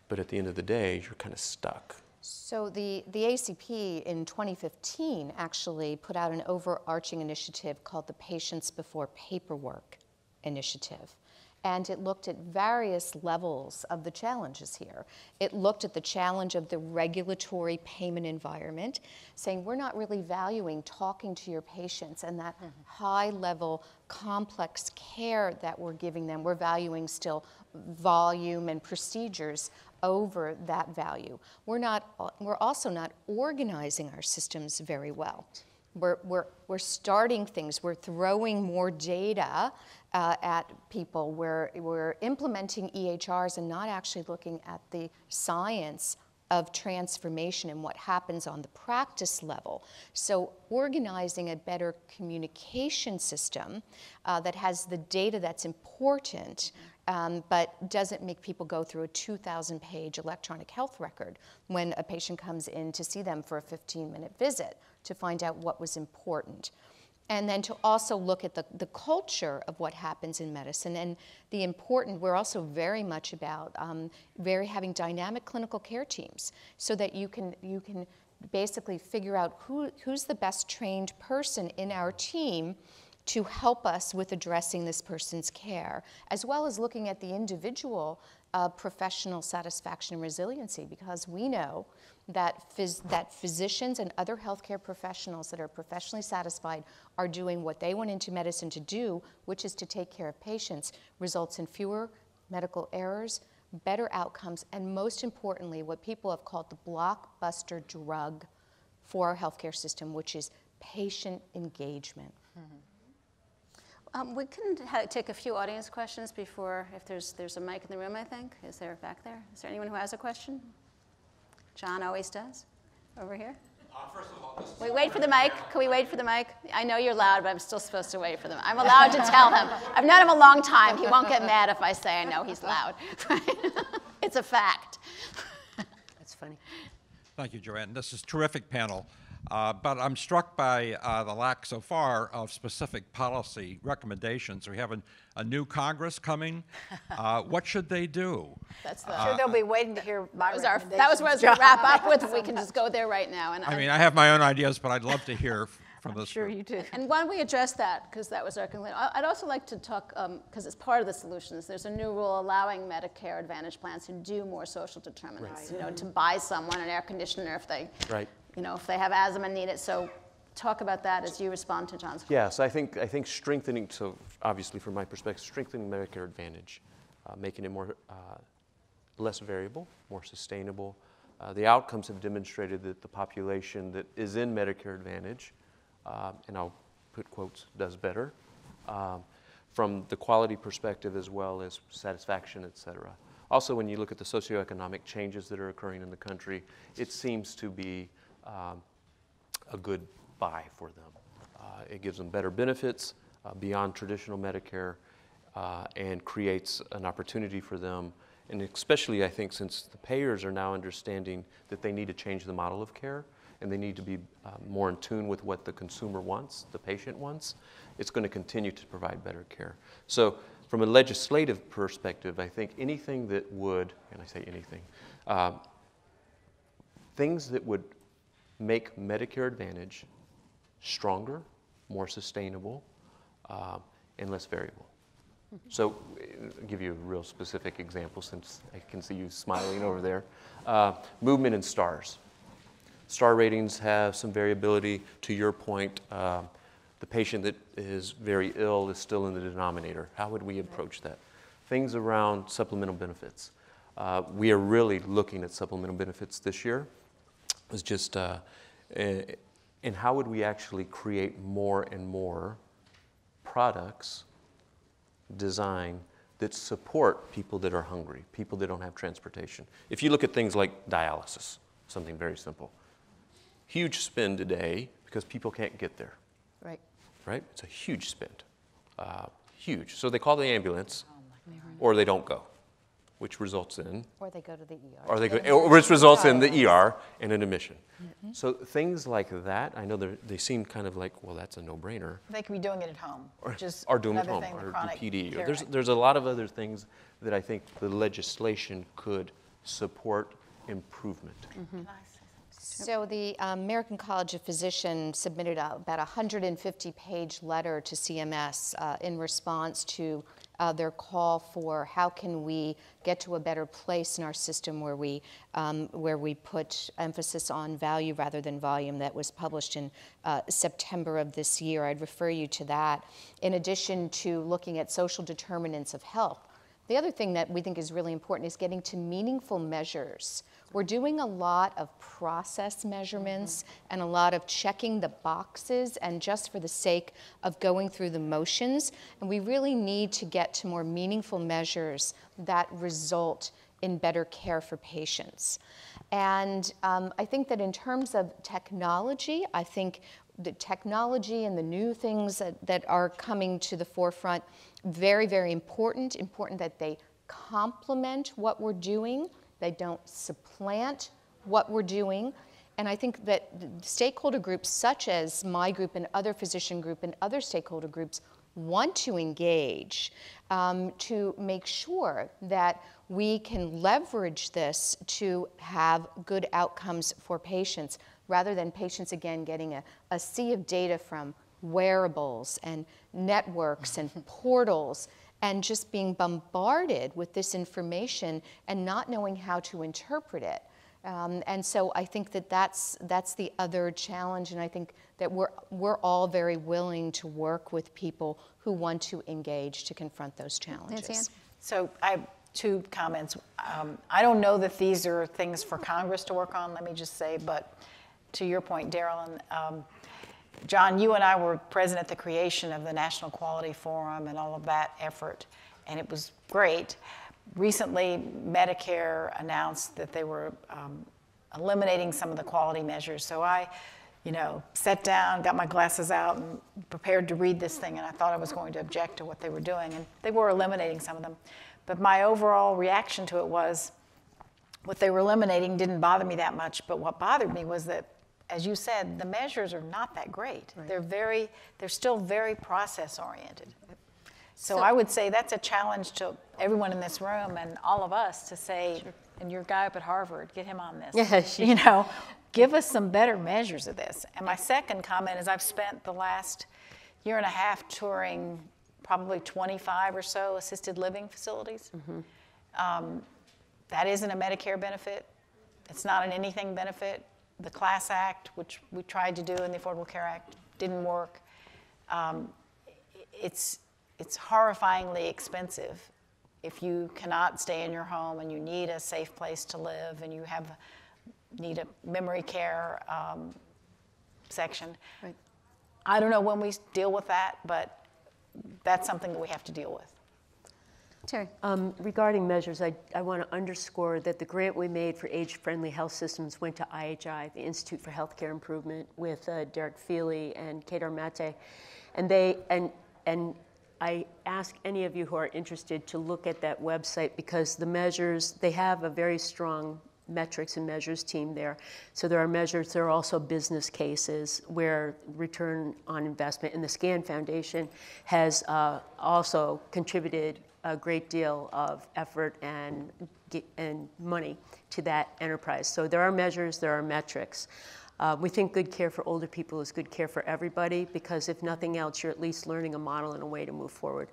but at the end of the day, you're kind of stuck. So the ACP in 2015 actually put out an overarching initiative called the Patients Before Paperwork Initiative. And it looked at various levels of the challenges here. It looked at the challenge of the regulatory payment environment, saying we're not really valuing talking to your patients and that high-level complex care that we're giving them. We're valuing still volume and procedures over that value. We're also not organizing our systems very well. We're starting things. We're throwing more data at people. We're implementing EHRs and not actually looking at the science of transformation and what happens on the practice level. So organizing a better communication system that has the data that's important, but doesn't make people go through a 2,000-page electronic health record when a patient comes in to see them for a 15-minute visit to find out what was important. And then to also look at the culture of what happens in medicine and we're also very much about having dynamic clinical care teams so that you can basically figure out who's the best trained person in our team to help us with addressing this person's care, as well as looking at the individual professional satisfaction and resiliency, because we know that physicians and other healthcare professionals that are professionally satisfied are doing what they went into medicine to do, which is to take care of patients, results in fewer medical errors, better outcomes, and most importantly, what people have called the blockbuster drug for our healthcare system, which is patient engagement. We can take a few audience questions before, if there's a mic in the room, I think. Is there back there? Is there anyone who has a question? John always does. Over here. First of all, We wait for the mic. Can we wait for the mic? I know you're loud, but I'm still supposed to wait for them. I'm allowed to tell him. I've known him a long time. He won't get mad if I say I know he's loud. It's a fact. That's funny. Thank you, Joanne. This is a terrific panel. But I'm struck by the lack so far of specific policy recommendations. We have a new Congress coming. What should they do? That's I'm sure they'll be waiting to hear my recommendations. that was what I was going to wrap up with. If we can just go there right now. And I mean, I have my own ideas, but I'd love to hear from this Sure group. you do. And why don't we address that, because that was our conclusion. I'd also like to talk, because it's part of the solutions, there's a new rule allowing Medicare Advantage plans to do more social determinants, to buy someone an air conditioner if they, if they have asthma and need it. So talk about that as you respond to John's question. Yes, I think strengthening, so obviously from my perspective, strengthening Medicare Advantage, making it more, less variable, more sustainable. The outcomes have demonstrated that the population that is in Medicare Advantage, and I'll put quotes, does better, from the quality perspective as well as satisfaction, et cetera. Also, when you look at the socioeconomic changes that are occurring in the country, it seems to be a good buy for them. It gives them better benefits beyond traditional Medicare and creates an opportunity for them. And especially, I think, since the payers are now understanding that they need to change the model of care and they need to be more in tune with what the consumer wants, the patient wants, it's going to continue to provide better care. So from a legislative perspective, I think anything that would, and I say anything, things that would make Medicare Advantage stronger, more sustainable, and less variable. So I'll give you a real specific example since I can see you smiling over there. Movement in stars. Star ratings have some variability. To your point, the patient that is very ill is still in the denominator. How would we approach that? Things around supplemental benefits. We are really looking at supplemental benefits this year. It's just, and how would we actually create more and more products, design, that support people that are hungry, people that don't have transportation. If you look at things like dialysis, something very simple. Huge spend today because people can't get there. Right. Right? It's a huge spend. Huge. So they call the ambulance, or they don't go, which results in, Or they go to the ER. or they go, which results in the ER and an admission. So things like that, I know they seem kind of like, well, that's a no-brainer. They could be doing it at home, which is Or doing it at another home, thing, the or chronic do PD. care act. There's a lot of other things that I think the legislation could support improvement. So the American College of Physicians submitted about a 150-page letter to CMS in response to their call for how can we get to a better place in our system where we put emphasis on value rather than volume. That was published in September of this year. I'd refer you to that. In addition to looking at social determinants of health, the other thing that we think is really important is getting to meaningful measures. We're doing a lot of process measurements and a lot of checking the boxes and just for the sake of going through the motions. And we really need to get to more meaningful measures that result in better care for patients. And I think that in terms of technology, I think the technology and the new things that are coming to the forefront, very, very important that they complement what we're doing. They don't supplant what we're doing. And I think that stakeholder groups such as my group and other physician group and other stakeholder groups want to engage to make sure that we can leverage this to have good outcomes for patients rather than patients, again, getting a sea of data from wearables and networks and portals and just being bombarded with this information and not knowing how to interpret it. And so I think that that's the other challenge, and I think that we're all very willing to work with people who want to engage to confront those challenges. Nancy Ann? So I have two comments. I don't know that these are things for Congress to work on, let me just say, but to your point, Daryl, and John, you and I were present at the creation of the National Quality Forum and all of that effort, and it was great. Recently, Medicare announced that they were eliminating some of the quality measures. So I, sat down, got my glasses out, and prepared to read this thing, and I thought I was going to object to what they were doing, and they were eliminating some of them. But my overall reaction to it was, what they were eliminating didn't bother me that much, but what bothered me was that, as you said, the measures are not that great. Right. They're still very process-oriented. So I would say that's a challenge to everyone in this room and all of us to say, sure. And your guy up at Harvard, get him on this. Yeah, give us some better measures of this. And my second comment is I've spent the last year and a half touring probably 25 or so assisted living facilities. Mm-hmm. That isn't a Medicare benefit. It's not an anything benefit. The Class Act, which we tried to do in the Affordable Care Act, didn't work. It's horrifyingly expensive if you cannot stay in your home and you need a safe place to live and you need a memory care section. Right. I don't know when we deal with that, but that's something that we have to deal with. Terry. Regarding measures, I want to underscore that the grant we made for age-friendly health systems went to IHI, the Institute for Healthcare Improvement, with Derek Feely and Kedar Mate. And I ask any of you who are interested to look at that website because the measures, they have a very strong metrics and measures team there. So there are measures, there are also business cases where return on investment, and the SCAN Foundation has also contributed a great deal of effort and money to that enterprise. So there are measures, there are metrics. We think good care for older people is good care for everybody because if nothing else, you're at least learning a model and a way to move forward.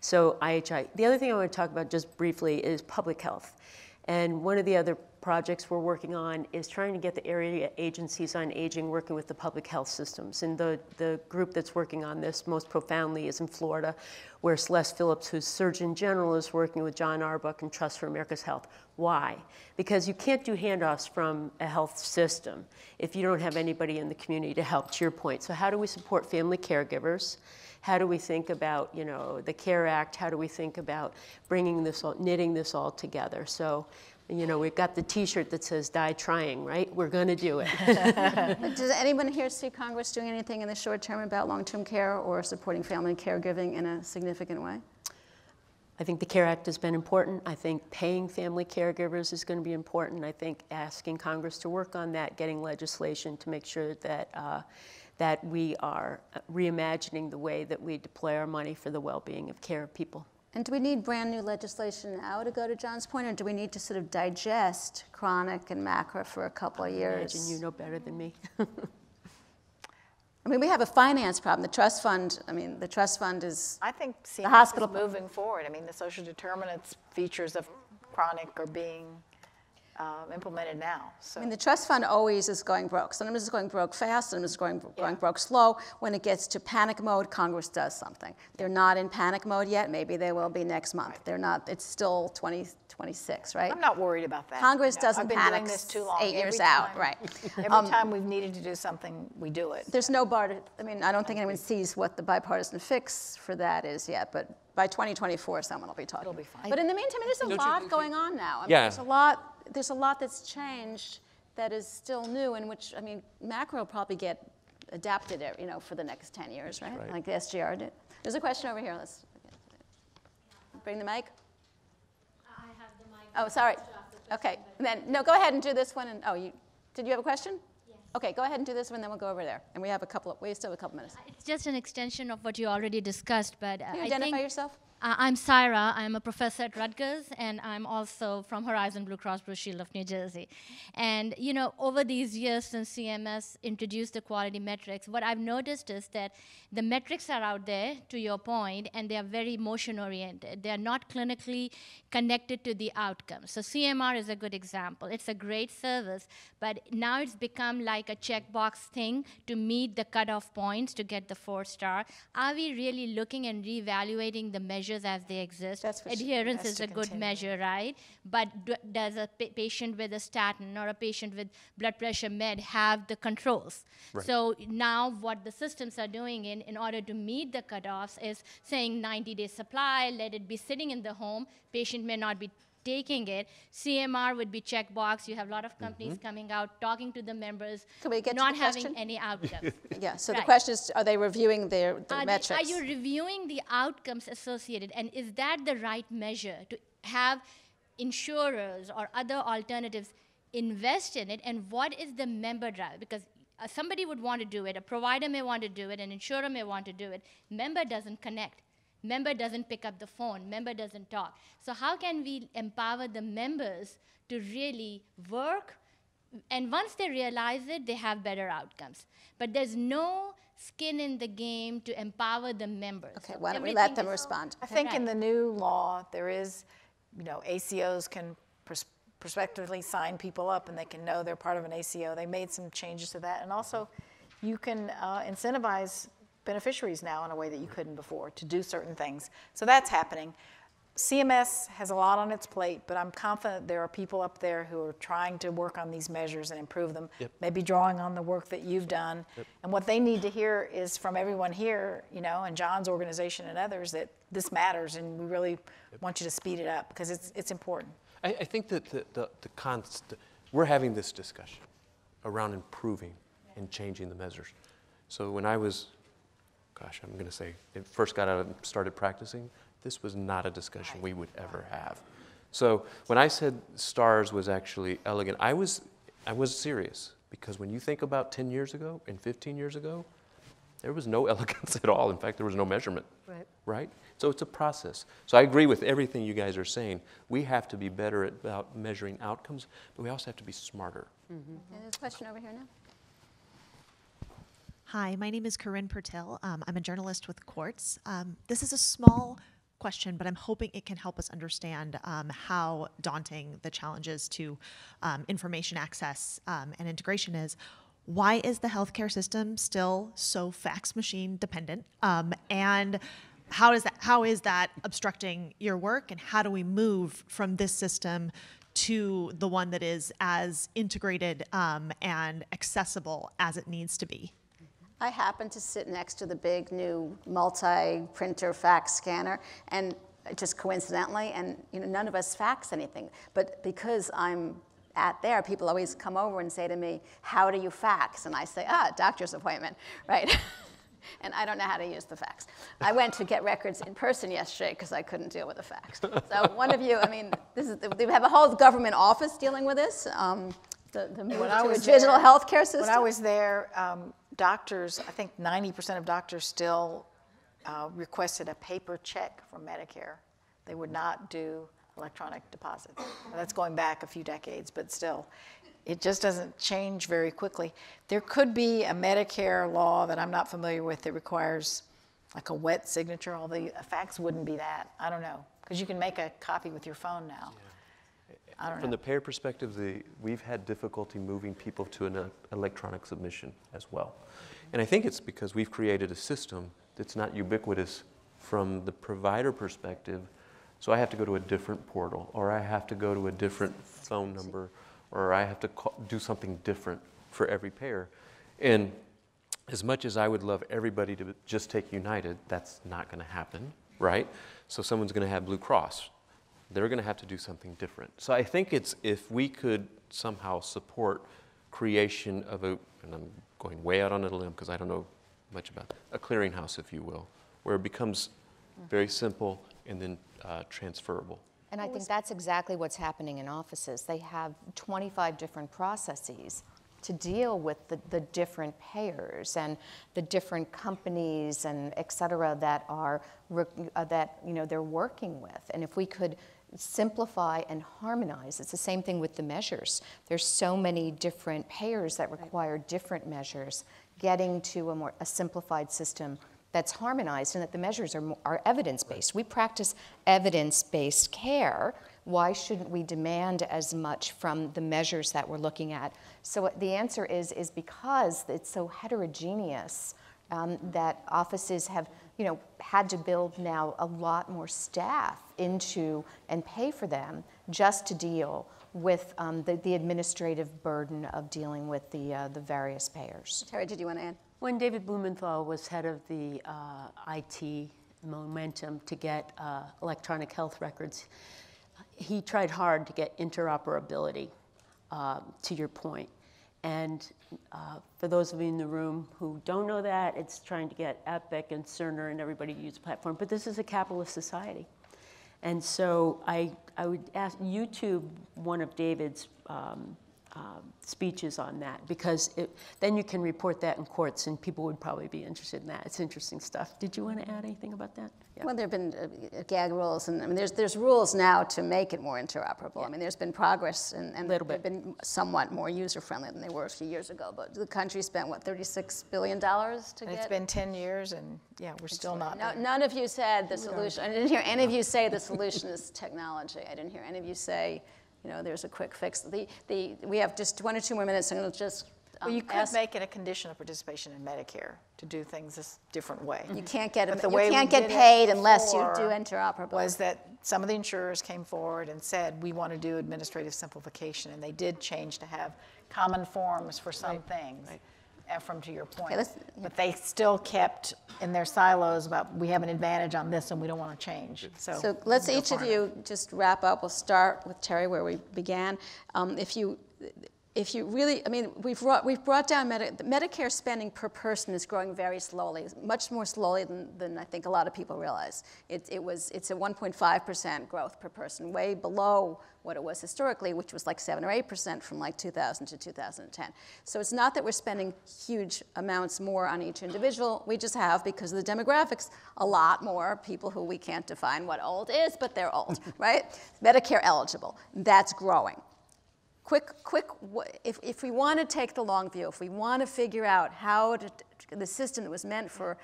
So IHI. The other thing I want to talk about just briefly is public health. And one of the other projects we're working on is trying to get the area agencies on aging working with the public health systems. And the group that's working on this most profoundly is in Florida, where Celeste Phillips, who's Surgeon General, is working with John Arbuck and Trust for America's Health. Why? Because you can't do handoffs from a health system if you don't have anybody in the community to help, to your point. So how do we support family caregivers? How do we think about, you know, the CARE Act? How do we think about bringing this all, knitting this all together? So, you know, we've got the T-shirt that says "Die trying," right? We're going to do it. Does anyone here see Congress doing anything in the short term about long-term care or supporting family caregiving in a significant way? I think the CARE Act has been important. I think paying family caregivers is going to be important. I think asking Congress to work on that, getting legislation to make sure that that we are reimagining the way that we deploy our money for the well-being of care of people. And do we need brand new legislation now, to go to John's point, or do we need to sort of digest chronic and macro for a couple of years? Imagine you know better than me. I mean, we have a finance problem. The trust fund, I mean, the trust fund is, I think CMS hospital is moving forward. I mean, the social determinants features of chronic are being implemented now. So. I mean, the trust fund always is going broke. Sometimes it's going broke fast, sometimes it's going broke slow. When it gets to panic mode, Congress does something. They're not in panic mode yet. Maybe they will be next month. They're not, it's still 2026, right? I'm not worried about that. Congress doesn't I've been panic doing this too long. 8 years out, right? Every time we've needed to do something, we do it. There's no bar to, I mean, I don't think anyone sees what the bipartisan fix for that is yet, but by 2024, someone will be talking. It'll be fine. But in the meantime, there's a lot going on now. I mean, Yeah. there's a lot that's changed that is still new, in which, I mean, macro will probably get adapted, you know, for the next 10 years, right? Right. Like the SGR did. There's a question over here. Let's bring the mic. I have the mic. Oh, sorry. Okay. And then, no, go ahead and do this one. And did you have a question? Yes. Okay, go ahead and do this one, then we'll go over there. And we still have a couple minutes. It's just an extension of what you already discussed, but Can you I identify think yourself? I'm Syra. I'm a professor at Rutgers, and I'm also from Horizon Blue Cross Blue Shield of New Jersey. And, you know, over these years since CMS introduced the quality metrics, what I've noticed is that the metrics are out there, to your point, and they are very emotion-oriented. They are not clinically connected to the outcomes. So CMR is a good example. It's a great service, but now it's become like a checkbox thing to meet the cutoff points to get the 4-star. Are we really looking and reevaluating the measures as they exist? That's for sure. Adherence Has is to a good continue. measure, right? But does a patient with a statin or a patient with blood pressure med have the controls? Right. So now what the systems are doing in order to meet the cutoffs is saying 90-day supply, let it be sitting in the home, patient may not be taking it. CMR would be checkbox. You have a lot of companies coming out, talking to the members, Can we get to not the having question? any outcomes. Yeah, so the Right. question is, are they reviewing their metrics? Are you reviewing the outcomes associated, and is that the right measure to have insurers or other alternatives invest in it, and what is the member drive? Because somebody would want to do it, a provider may want to do it, an insurer may want to do it, member doesn't connect. Member doesn't pick up the phone, member doesn't talk. So how can we empower the members to really work? And once they realize it, they have better outcomes. But there's no skin in the game to empower the members. Okay, So why don't we let everything them is- respond? I think in Right. the new law, there is, you know, ACOs can prospectively sign people up and they can know they're part of an ACO. They made some changes to that. And also, you can incentivize beneficiaries now in a way that you couldn't before to do certain things. So that's happening. CMS has a lot on its plate, but I'm confident there are people up there who are trying to work on these measures and improve them, maybe drawing on the work that you've done. And what they need to hear is from everyone here, you know, and John's organization and others, that this matters and we really want you to speed it up because it's important. I think that we're having this discussion around improving and changing the measures. So when I was, I'm going to say, first got out and started practicing, this was not a discussion we would ever have. So when I said stars was actually elegant, I was serious, because when you think about 10 years ago and 15 years ago, there was no elegance at all. In fact, there was no measurement. Right? So it's a process. So I agree with everything you guys are saying. We have to be better about measuring outcomes, but we also have to be smarter. Okay, there's a question over here now. Hi, my name is Corinne Pertil. I'm a journalist with Quartz. This is a small question, but I'm hoping it can help us understand how daunting the challenges to information access and integration is. Why is the healthcare system still so fax machine dependent? And how is that obstructing your work? And how do we move from this system to the one that is as integrated and accessible as it needs to be? I happen to sit next to the big new multi-printer fax scanner, and just coincidentally, and none of us fax anything, but because I'm at there, people always come over and say to me, how do you fax? And I say, doctor's appointment, right? And I don't know how to use the fax. I went to get records in person yesterday because I couldn't deal with the fax. So one of you, I mean, we have a whole government office dealing with this, the move to a digital healthcare system. When I was there, doctors, I think 90% of doctors still requested a paper check from Medicare. They would not do electronic deposits. Now, that's going back a few decades, but still, it just doesn't change very quickly. There could be a Medicare law that I'm not familiar with that requires like a wet signature, although a fax wouldn't be that. I don't know, because you can make a copy with your phone now. Yeah. I don't know. From the payer perspective, we've had difficulty moving people to an electronic submission as well. And I think it's because we've created a system that's not ubiquitous from the provider perspective. So I have to go to a different portal, or I have to go to a different phone number, or I have to do something different for every payer. And as much as I would love everybody to just take United, that's not going to happen, right? So someone's going to have Blue Cross. They're going to have to do something different. So I think it's if we could somehow support creation of and I'm going way out on a limb because I don't know much about a clearinghouse, if you will, where it becomes very simple and then transferable. And I think that's exactly what's happening in offices. They have 25 different processes to deal with the different payers and the different companies and et cetera that are they're working with. And if we could simplify and harmonize, it's the same thing with the measures. There's so many different payers that require different measures. Getting to a simplified system that's harmonized and that the measures are evidence-based. We practice evidence-based care. Why shouldn't we demand as much from the measures that we're looking at? So the answer is because it's so heterogeneous that offices have had to build now a lot more staff into and pay for them just to deal with the administrative burden of dealing with the various payers. Terry, did you want to add? When David Blumenthal was head of the IT momentum to get electronic health records, he tried hard to get interoperability, to your point. And for those of you in the room who don't know that, it's trying to get Epic and Cerner and everybody to use the platform. But this is a capitalist society. And so I would ask YouTube one of David's speeches on that, because then you can report that in courts and people would probably be interested in that. It's interesting stuff. Did you want to add anything about that? Yeah. Well, there have been gag rules, and I mean, there's rules now to make it more interoperable. Yeah. I mean, there's been progress, and they've been somewhat more user-friendly than they were a few years ago. But the country spent, what, $36 billion to get? It's been 10 years, and yeah, we're still not there. None of you said the solution. I didn't hear any of you say the solution is technology. I didn't hear any of you say, there's a quick fix. We have just 1 or 2 more minutes, and we'll just well, you could make it a condition of participation in Medicare to do things this different way. You can't get paid unless you do interoperable. Was that some of the insurers came forward and said, we want to do administrative simplification, and they did change to have common forms for some things. Right. Efrem, to your point. Okay, but they still kept in their silos about we have an advantage on this and we don't want to change. So let's each of you just wrap up. We'll start with Terry where we began. If you really, I mean, we've brought down Medicare spending per person is growing very slowly, much more slowly than I think a lot of people realize. It's a 1.5% growth per person, way below what it was historically, which was like 7 or 8% from like 2000 to 2010. So it's not that we're spending huge amounts more on each individual. We just have, because of the demographics, a lot more people who we can't define what old is, but they're old, right? Medicare eligible, that's growing. If we want to take the long view, if we want to figure out how the system that was meant for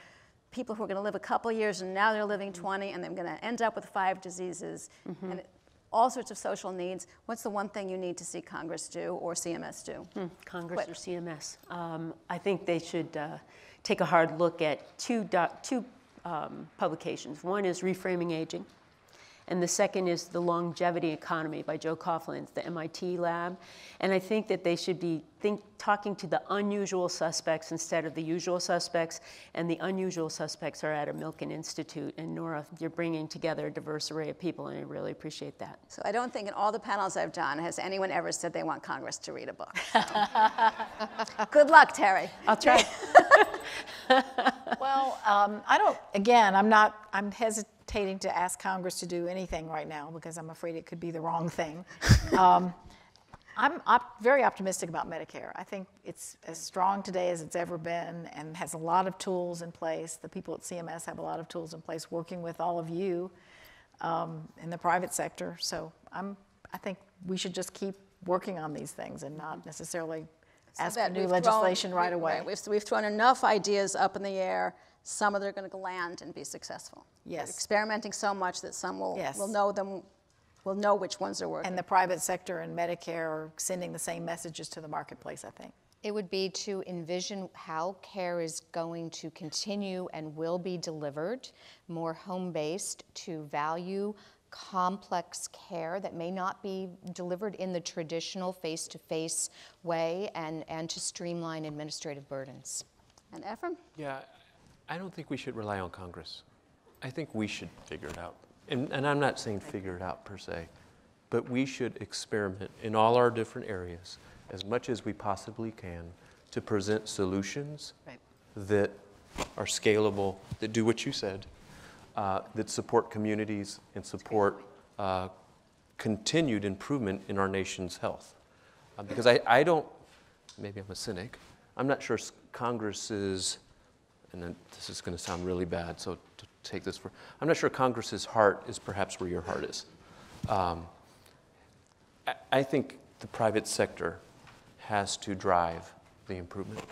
people who are going to live a couple years and now they're living 20 and they're going to end up with 5 diseases and all sorts of social needs. What's the one thing you need to see Congress do or CMS do? Congress or CMS. I think they should take a hard look at two publications. One is Reframing Aging, and the second is The Longevity Economy by Joe Coughlin, the MIT lab. And I think that they should be talking to the unusual suspects instead of the usual suspects, and the unusual suspects are at a Milken Institute. And Nora, you're bringing together a diverse array of people, and I really appreciate that. So I don't think in all the panels I've done has anyone ever said they want Congress to read a book. So. Good luck, Terry. I'll try. Well, I'm hesitating to ask Congress to do anything right now because I'm afraid it could be the wrong thing. I'm very optimistic about Medicare. I think it's as strong today as it's ever been and has a lot of tools in place. The people at CMS have a lot of tools in place working with all of you in the private sector. So I think we should just keep working on these things and not necessarily ask for new legislation right away. We've thrown enough ideas up in the air. Some of them are going to land and be successful. Yes. We're experimenting so much that some will know which ones are working. And the private sector and Medicare are sending the same messages to the marketplace, I think. It would be to envision how care is going to continue and will be delivered, more home-based, to value complex care that may not be delivered in the traditional face-to-face way, and to streamline administrative burdens. And Efrem? Yeah, I don't think we should rely on Congress. I think we should figure it out. And I'm not saying figure it out per se, but we should experiment in all our different areas as much as we possibly can to present solutions that are scalable, that do what you said, that support communities and support continued improvement in our nation's health. Because I don't, maybe I'm a cynic, I'm not sure Congress is, and then this is going to sound really bad, so to take this for, I'm not sure Congress's heart is perhaps where your heart is. I think the private sector has to drive the improvement.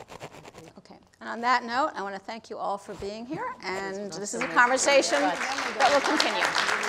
Okay. And on that note, I want to thank you all for being here, and this is a conversation that will continue.